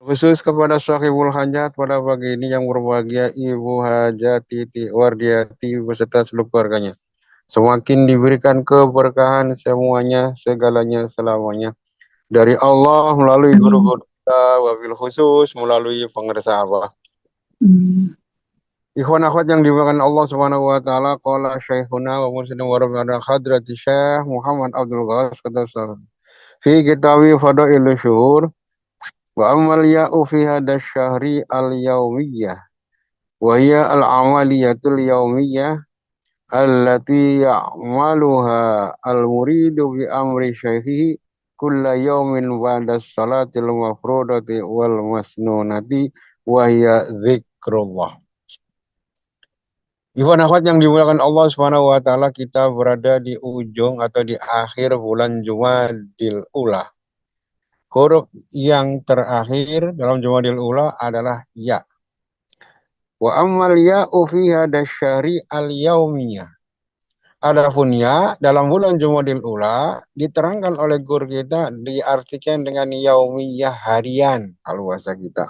Khusus kepada Sahibul Hajat pada pagi ini yang berbahagia Ibu Hajat Titi Wardiati beserta seluruh keluarganya. Semakin diberikan keberkahan semuanya, segalanya, selamanya. Dari Allah melalui Amin. guru-guru kita, wabil khusus melalui pengersa Abah. Hmm. Ikhwan akhwat yang dimuliakan Allah Subhanahu wa taala, qala syekhuna wa mursyidina wa rabbana hadrati Syekh Muhammad Abdul Ghas kata fi kitabi fadailul syuhur wa amal ya'u fi hada syahri al-yawmiyah wa hiya al-amaliyatul yawmiyah allati ya'maluha al-muridu bi amri syekhihi kulla yawmin ba'da salatil mafrudati wal masnunati wa hiya zikrullah. Ikhwan akhwat yang dimuliakan Allah Subhanahu wa taala, kita berada di ujung atau di akhir bulan Jumadil Ula. Huruf yang terakhir dalam Jumadil Ula adalah ya. Wa ammal ya'u fi hadasyari al-yaumiyah. Adapun ya dalam bulan Jumadil Ula diterangkan oleh guru kita diartikan dengan yaumiyah harian kalau bahasa kita.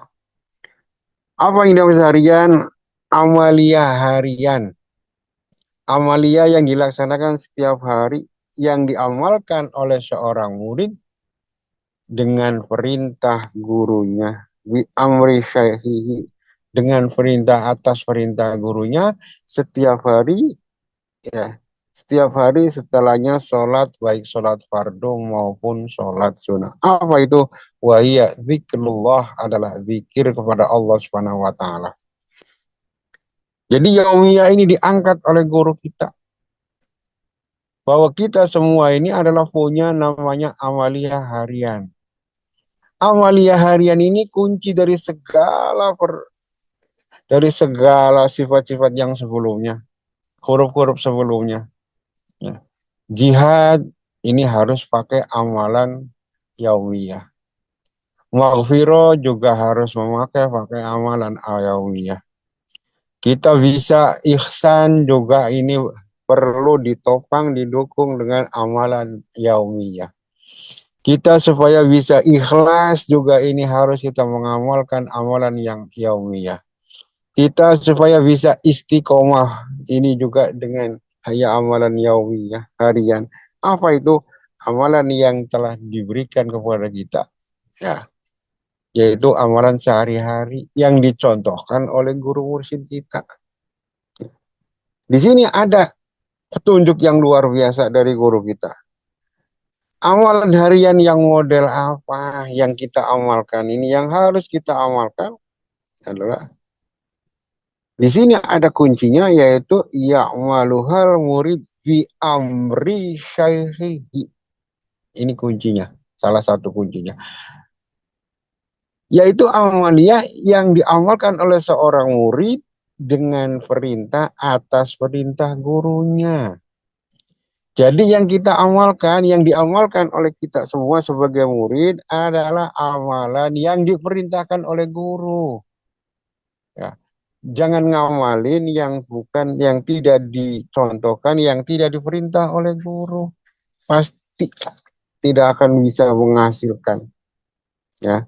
Apa yang bahasa harian? Amalia harian. Amalia yang dilaksanakan setiap hari yang diamalkan oleh seorang murid dengan perintah gurunya bi amri syaihihi, dengan perintah atas perintah gurunya setiap hari, ya, setiap hari setelahnya sholat, baik sholat fardu maupun sholat sunnah. Apa itu? Wahia zikrullah, adalah zikir kepada Allah Subhanahu wa taala. Jadi yaumiyah ini diangkat oleh guru kita bahwa kita semua ini adalah punya namanya amalia harian. Amalia harian ini kunci dari segala sifat-sifat yang sebelumnya, huruf-huruf sebelumnya. Ya. Jihad ini harus pakai amalan yaumiyah. Maghfirah juga harus pakai amalan yaumiyah. Kita bisa ihsan juga ini perlu ditopang, didukung dengan amalan yaumiyah. Kita supaya bisa ikhlas juga ini harus kita mengamalkan amalan yang yaumiyah. Kita supaya bisa istiqomah ini juga dengan hanya amalan yaumiyah harian. Apa itu? Amalan yang telah diberikan kepada kita. Ya, yaitu amalan sehari-hari yang dicontohkan oleh guru mursyid kita. Di sini ada petunjuk yang luar biasa dari guru kita. Amalan harian yang model apa yang kita amalkan ini, yang harus kita amalkan adalah di sini ada kuncinya, yaitu ya'maluhal murid bi amri syaihihi. Ini kuncinya, salah satu kuncinya. Yaitu amalia yang diamalkan oleh seorang murid dengan perintah atas perintah gurunya. Jadi yang kita amalkan, yang diamalkan oleh kita semua sebagai murid adalah amalan yang diperintahkan oleh guru. Ya. Jangan ngamalin yang bukan, yang tidak dicontohkan, yang tidak diperintah oleh guru. Pasti tidak akan bisa menghasilkan. Ya.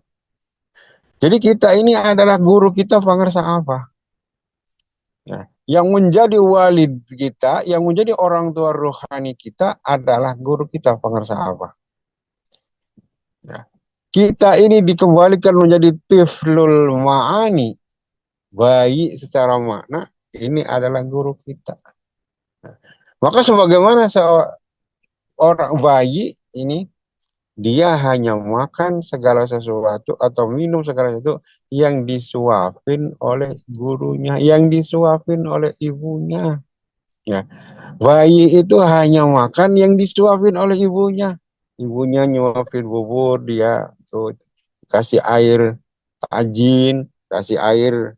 Jadi kita ini adalah guru kita pangersa apa? Ya. Yang menjadi walid kita, yang menjadi orang tua rohani kita adalah guru kita pangersa apa? Ya. Kita ini dikembalikan menjadi tiflul ma'ani, bayi secara makna, ini adalah guru kita. Maka sebagaimana seorang bayi ini, dia hanya makan segala sesuatu atau minum segala sesuatu yang disuapin oleh gurunya, yang disuapin oleh ibunya. Ya. Bayi itu hanya makan yang disuapin oleh ibunya. Ibunya nyuapin bubur, dia tuh kasih air tajin, kasih air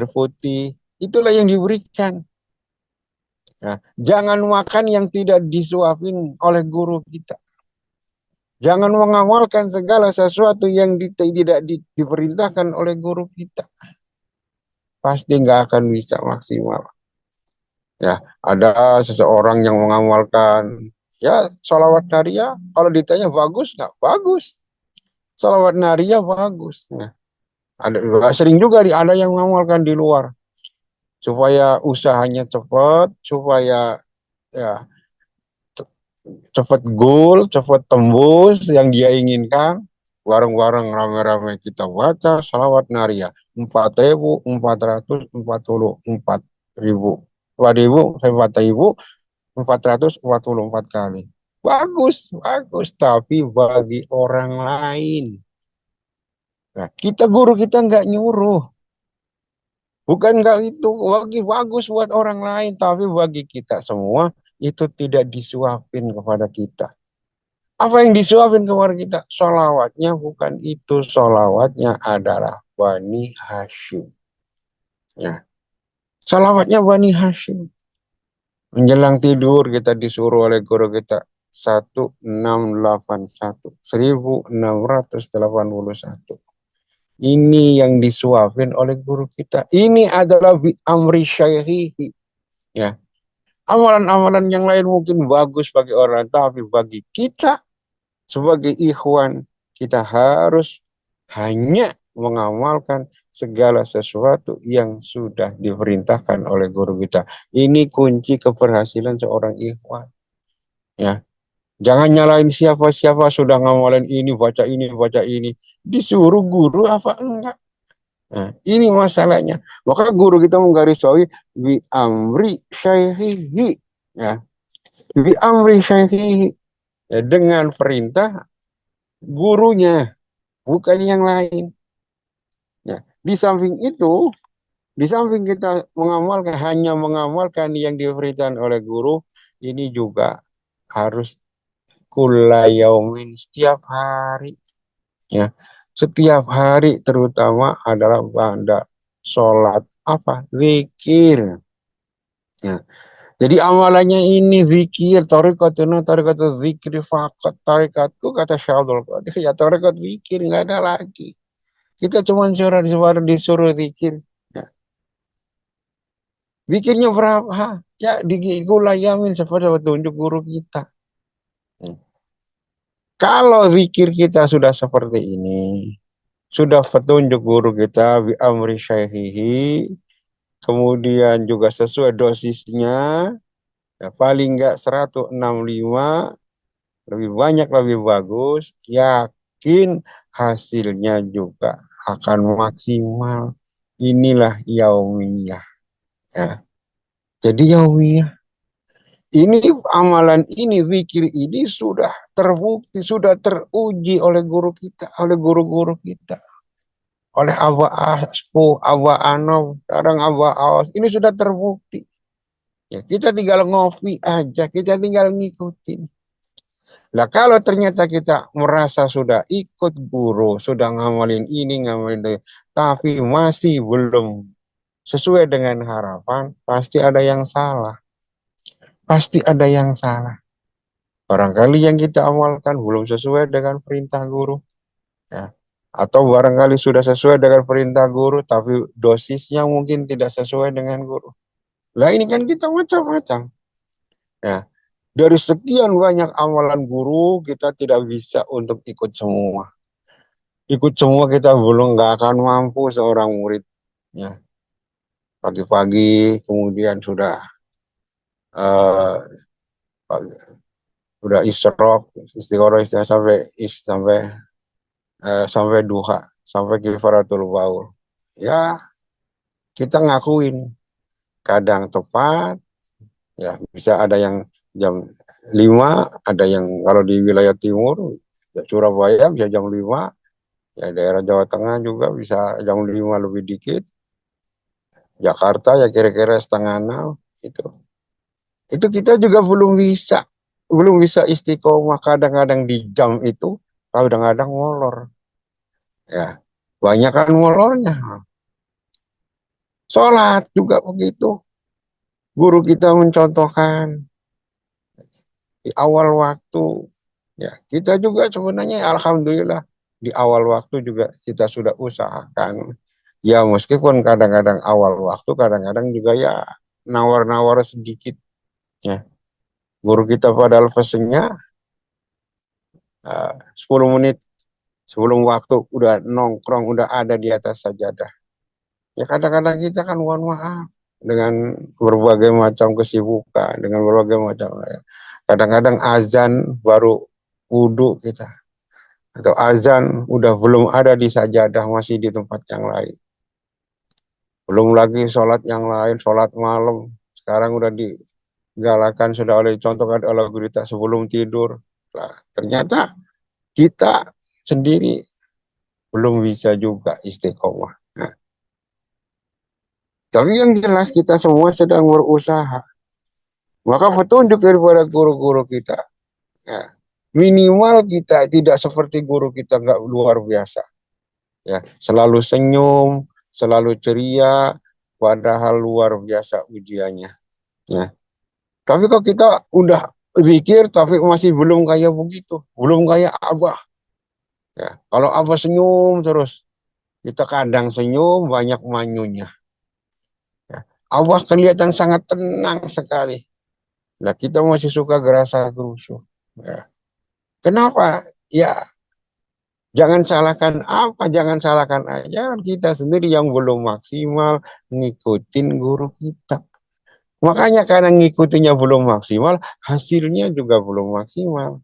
putih. Itulah yang diberikan. Nah, jangan makan yang tidak disuapin oleh guru kita. Jangan mengamalkan segala sesuatu yang tidak diperintahkan oleh guru kita. Pasti nggak akan bisa maksimal. Ya, ada seseorang yang mengamalkan ya sholawat hariah, kalau ditanya bagus nggak? Bagus. Salawat nariyah bagus. Nah, ada sering juga ada yang mengamalkan di luar supaya usahanya cepat, supaya ya cepat goal, cepat tembus yang dia inginkan. Bareng-bareng rame-rame kita baca salawat nariyah 4.444 kali. Bagus, bagus. Tapi bagi orang lain. Nah, kita guru kita nggak nyuruh. Bukan nggak itu bagi bagus buat orang lain, tapi bagi kita semua itu tidak disuapin kepada kita. Apa yang disuapin kepada kita? Solawatnya bukan itu. Solawatnya adalah Bani Hashim. Nah, solawatnya Bani Hashim. Menjelang tidur kita disuruh oleh guru kita 1681, 1681. Ini yang disuapin oleh guru kita. Ini adalah bi amri syaihihi. Ya. Amalan-amalan yang lain mungkin bagus bagi orang, tapi bagi kita sebagai ikhwan, kita harus hanya mengamalkan segala sesuatu yang sudah diperintahkan oleh guru kita. Ini kunci keberhasilan seorang ikhwan. Ya, jangan nyalain siapa-siapa sudah ngamalin ini, baca ini, baca ini. Disuruh guru apa enggak? Nah, ini masalahnya. Maka guru kita menggarisbawahi bi amri syaihihi. Ya, bi amri syaihihi. Ya, dengan perintah gurunya, bukan yang lain. Ya, di samping kita mengamalkan hanya mengamalkan yang diperintahkan oleh guru, ini juga harus kulayaumin setiap hari. Ya, setiap hari terutama adalah pada sholat apa zikir. Ya, jadi amalannya ini zikir, tarikatuna tarikatu zikri fakat, tarikatku kata Syaikhul Qadir, ya tarikat zikir nggak ada lagi. Kita cuma disuruh zikir. Ya. Zikirnya berapa? Ya digulayamin seperti petunjuk guru kita. Ya. Kalau zikir kita sudah seperti ini, sudah petunjuk guru kita bi amri syaihihi, kemudian juga sesuai dosisnya, ya paling enggak 165, lebih banyak lebih bagus, yakin hasilnya juga akan maksimal. Inilah yaumiyah. Ya. Jadi yaumiyah. Ini amalan ini, zikir ini sudah terbukti, sudah teruji oleh guru kita, oleh guru-guru kita. Oleh Abah Aspo, Abah Anom, sekarang Abah Awas. Ini sudah terbukti. Ya, kita tinggal ngopi aja, kita tinggal ngikutin. Nah, kalau ternyata kita merasa sudah ikut guru, sudah ngamalin ini, ngamalin itu, tapi masih belum sesuai dengan harapan, pasti ada yang salah. Pasti ada yang salah. Barangkali yang kita amalkan belum sesuai dengan perintah guru. Ya. Atau barangkali sudah sesuai dengan perintah guru, tapi dosisnya mungkin tidak sesuai dengan guru. Lah ini kan kita macam-macam. Ya. Dari sekian banyak amalan guru, kita tidak bisa untuk ikut semua. Ikut semua kita belum nggak akan mampu seorang murid. Ya. Pagi-pagi kemudian uh, sudah isyraq, istiqoroh sampai duha, sampai kifaratul baur. Ya, kita ngakuin kadang tepat, ya bisa ada yang jam 5, ada yang kalau di wilayah timur, ya Surabaya bisa jam 5, ya daerah Jawa Tengah juga bisa jam 5 lebih dikit, Jakarta ya kira-kira setengah 6, itu. Itu kita juga belum bisa istiqomah, kadang-kadang di jam itu, kadang-kadang molor. Ya, banyak kan molornya. Sholat juga begitu. Guru kita mencontohkan di awal waktu. Ya, kita juga sebenarnya alhamdulillah di awal waktu juga kita sudah usahakan. Ya meskipun kadang-kadang awal waktu, kadang-kadang juga ya nawar-nawar sedikit. Ya, guru kita padahal pesennya 10 menit Sebelum waktu udah nongkrong, udah ada di atas sajadah. Ya kadang-kadang kita kan mohon maaf dengan berbagai macam kesibukan, dengan berbagai macam. Kadang-kadang azan baru wudhu kita. Atau azan udah belum ada di sajadah, masih di tempat yang lain. Belum lagi sholat yang lain, sholat malam. Sekarang udah digalakan, sudah oleh contohkan oleh berita sebelum tidur. Nah, ternyata kita sendiri belum bisa juga istiqomah. Nah, tapi yang jelas kita semua sedang berusaha. Maka petunjuk daripada guru-guru kita. Ya, minimal kita tidak seperti guru kita nggak luar biasa. Ya, selalu senyum, selalu ceria, padahal luar biasa ujiannya. Ya. Tapi kok kita udah pikir tapi masih belum kayak begitu, belum kayak Abah. Ya, kalau Abah senyum terus, kita kadang senyum banyak manyunya. Ya. Abah kelihatan sangat tenang sekali. Nah, kita masih suka gerasa gerusu. Ya. Kenapa? Ya, jangan salahkan apa, jangan salahkan aja kita sendiri yang belum maksimal ngikutin guru kita. Makanya karena ngikutinya belum maksimal, hasilnya juga belum maksimal.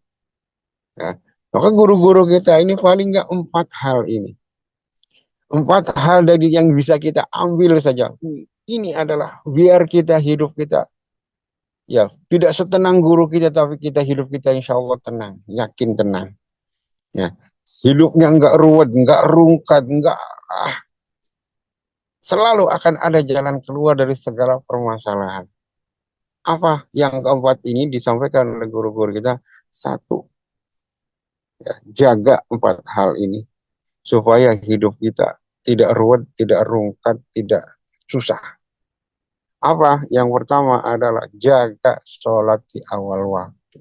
Ya. Maka guru-guru kita ini paling nggak empat hal ini. Empat hal dari yang bisa kita ambil saja. Ini adalah biar kita hidup kita ya tidak setenang guru kita, tapi kita hidup kita insya Allah tenang, yakin tenang. Ya. Hidupnya nggak ruwet, nggak rungkat, nggak selalu akan ada jalan keluar dari segala permasalahan. Apa yang keempat ini disampaikan oleh guru-guru kita? Satu, ya, jaga empat hal ini supaya hidup kita tidak ruwet, tidak rungkat, tidak susah. Apa? Yang pertama adalah jaga sholat di awal waktu.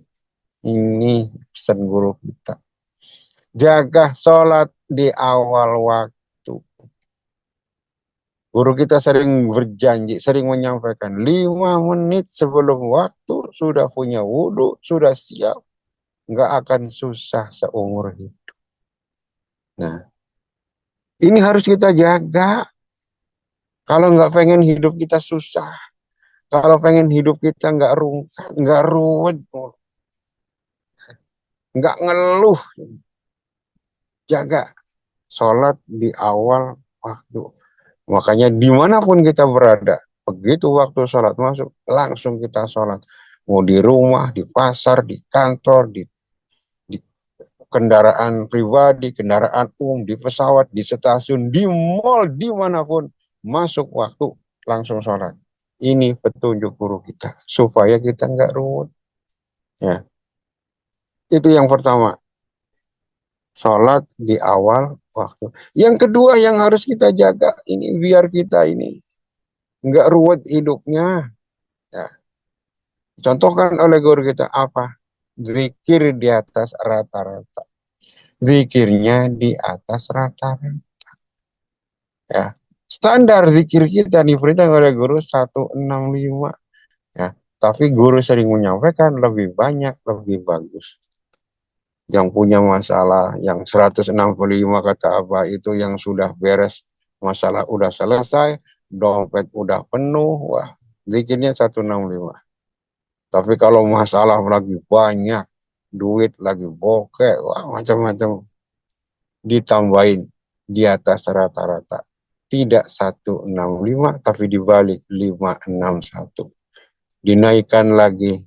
Ini pesan guru kita. Jaga sholat di awal waktu. Guru kita sering berjanji, sering menyampaikan 5 menit sebelum waktu sudah punya wudhu, sudah siap, nggak akan susah seumur hidup. Nah, ini harus kita jaga. Kalau nggak pengen hidup kita susah, kalau pengen hidup kita nggak rungkat, nggak ruwet, nggak ngeluh, jaga sholat di awal waktu. Makanya dimanapun kita berada, begitu waktu sholat masuk, langsung kita sholat. Mau di rumah, di pasar, di kantor, di kendaraan pribadi, kendaraan umum, di pesawat, di stasiun, di mall, dimanapun, masuk waktu, langsung sholat. Ini petunjuk guru kita, supaya kita nggak ruwet. Ya, itu yang pertama, sholat di awal waktu. Yang kedua yang harus kita jaga, ini biar kita ini nggak ruwet hidupnya. Ya. Contohkan oleh guru kita apa? Zikir di atas rata-rata. Zikirnya di atas rata-rata. Ya. Standar zikir kita diperintah oleh guru 165. Ya. Tapi guru sering menyampaikan lebih banyak, lebih bagus. Yang punya masalah, yang 165 kata Abah itu yang sudah beres. Masalah udah selesai, dompet udah penuh, wah, zikirnya 165. Tapi kalau masalah lagi banyak, duit lagi bokeh, wah macam-macam, ditambahin di atas rata-rata. Tidak 165, tapi dibalik 561. Dinaikkan lagi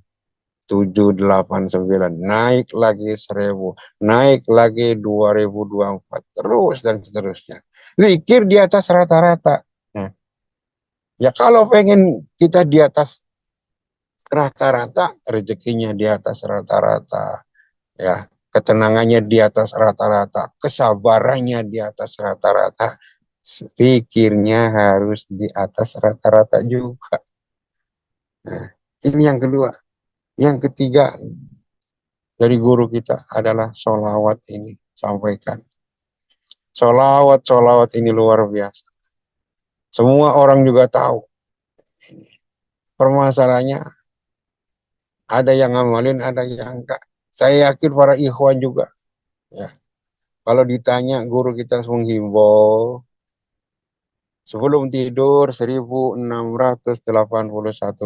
789, naik lagi 1000, naik lagi 2024, terus dan seterusnya. Zikir di atas rata-rata. Nah, ya kalau pengen kita di atas rata-rata, rezekinya di atas rata-rata, ya ketenangannya di atas rata-rata, kesabarannya di atas rata-rata, pikirnya harus di atas rata-rata juga. Nah, ini yang kedua. Yang ketiga dari guru kita adalah sholawat ini. Sampaikan. Sholawat ini luar biasa. Semua orang juga tahu. Permasalahannya ada yang ngamalin, ada yang enggak. Saya yakin para ikhwan juga. Ya. Kalau ditanya guru kita menghimbau sebelum tidur 1681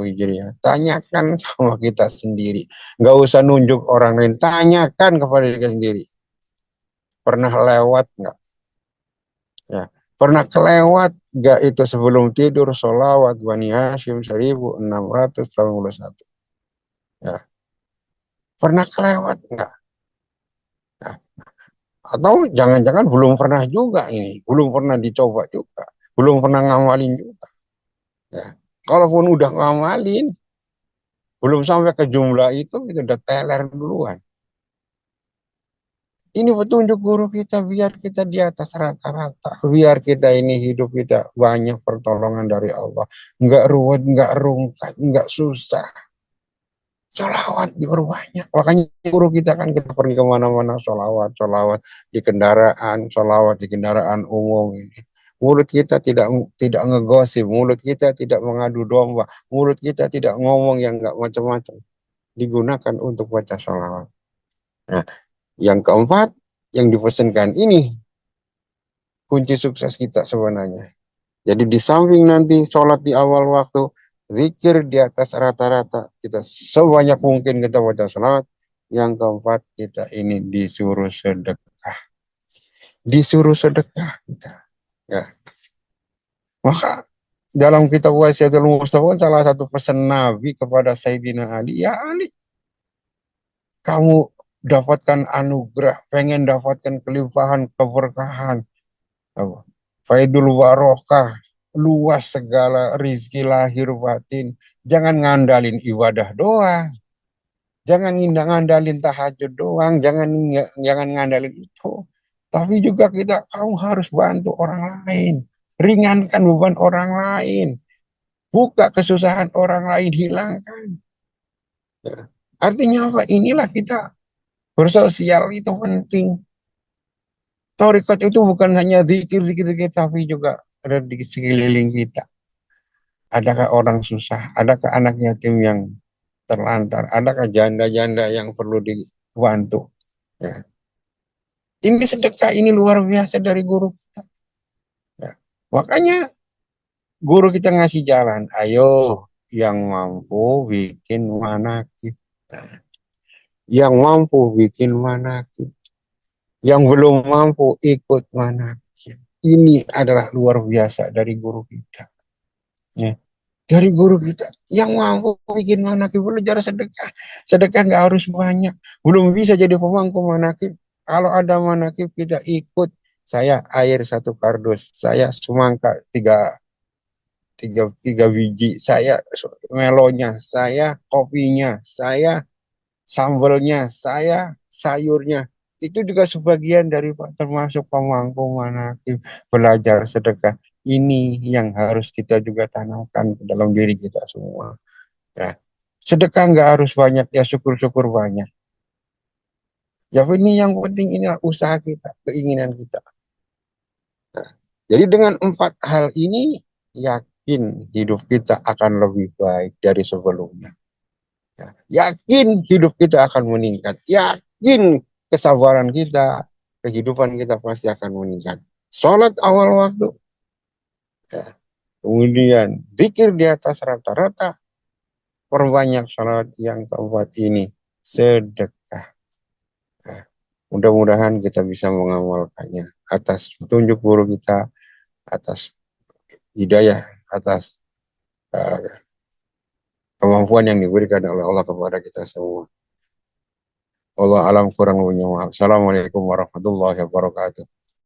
Hijriah. Tanyakan sama kita sendiri. Nggak usah nunjuk orang lain. Tanyakan kepada diri sendiri. Pernah lewat nggak? Ya. Pernah kelewat nggak itu sebelum tidur sholawat Bani Hashim 1681? Ya. Pernah kelewat nggak? Ya. Atau jangan-jangan belum pernah juga ini. Belum pernah dicoba juga. Belum pernah ngamalin juga. Ya. Kalaupun udah ngamalin, belum sampai ke jumlah itu udah teler duluan. Ini petunjuk guru kita biar kita di atas rata-rata. Biar kita ini hidup kita banyak pertolongan dari Allah. Enggak ruwet, enggak rungkat, enggak susah. Sholawat diperbanyak. Makanya guru kita kan kita pergi kemana-mana sholawat, sholawat di kendaraan umum ini. Mulut kita tidak ngegosip, mulut kita tidak mengadu domba, mulut kita tidak ngomong yang enggak macam-macam. Digunakan untuk baca sholawat. Nah, yang keempat, yang dipesankan ini kunci sukses kita sebenarnya. Jadi di samping nanti sholat di awal waktu, zikir di atas rata-rata, kita sebanyak mungkin kita baca sholawat. Yang keempat, kita ini disuruh sedekah. Disuruh sedekah kita. Ya. Maka dalam kitab Wasiatul Mustafa salah satu pesan Nabi kepada Sayyidina Ali, ya Ali, kamu dapatkan anugerah, pengen dapatkan kelimpahan, keberkahan, faidul barokah, luas segala rizki lahir batin. Jangan ngandalin ibadah doang. Jangan ngandalin tahajud doang. Jangan ngandalin itu. Tapi juga kamu harus bantu orang lain. Ringankan beban orang lain. Buka kesusahan orang lain, hilangkan. Ya. Artinya apa? Inilah kita bersosial itu penting. Tarekat itu bukan hanya zikir-zikir, tapi juga ada di sekeliling kita. Adakah orang susah? Adakah anak yatim yang terlantar? Adakah janda-janda yang perlu dibantu? Ya. Ini sedekah ini luar biasa dari guru kita. Ya. Makanya guru kita ngasih jalan. Ayo yang mampu bikin manakib. Nah, yang mampu bikin manakib. Yang belum mampu ikut manakib. Ini adalah luar biasa dari guru kita. Ya. Dari guru kita yang mampu bikin manakib, belajar sedekah. Sedekah nggak harus banyak. Belum bisa jadi pemangku manakib. Kalau ada manakib kita ikut. Saya air satu kardus, saya semangka tiga biji, saya melonya, saya kopinya, saya sambelnya, saya sayurnya. Itu juga sebagian dari termasuk pemangku manakib, belajar sedekah. Ini yang harus kita juga tanamkan ke dalam diri kita semua. Ya. Sedekah nggak harus banyak, ya syukur-syukur banyak. Ya ini yang penting inilah usaha kita, keinginan kita. Nah, jadi dengan empat hal ini, yakin hidup kita akan lebih baik dari sebelumnya. Ya. Yakin hidup kita akan meningkat. Yakin kesabaran kita, kehidupan kita pasti akan meningkat. Sholat awal waktu. Ya. Kemudian zikir di atas rata-rata. Perbanyak sholat yang keempat ini. Sedekah. Nah, mudah-mudahan kita bisa mengamalkannya. Atas petunjuk guru kita. Atas hidayah. Atas uh, kemampuan yang diberikan oleh Allah kepada kita semua. Allah alam kurang lebihnya. Assalamualaikum warahmatullahi wabarakatuh.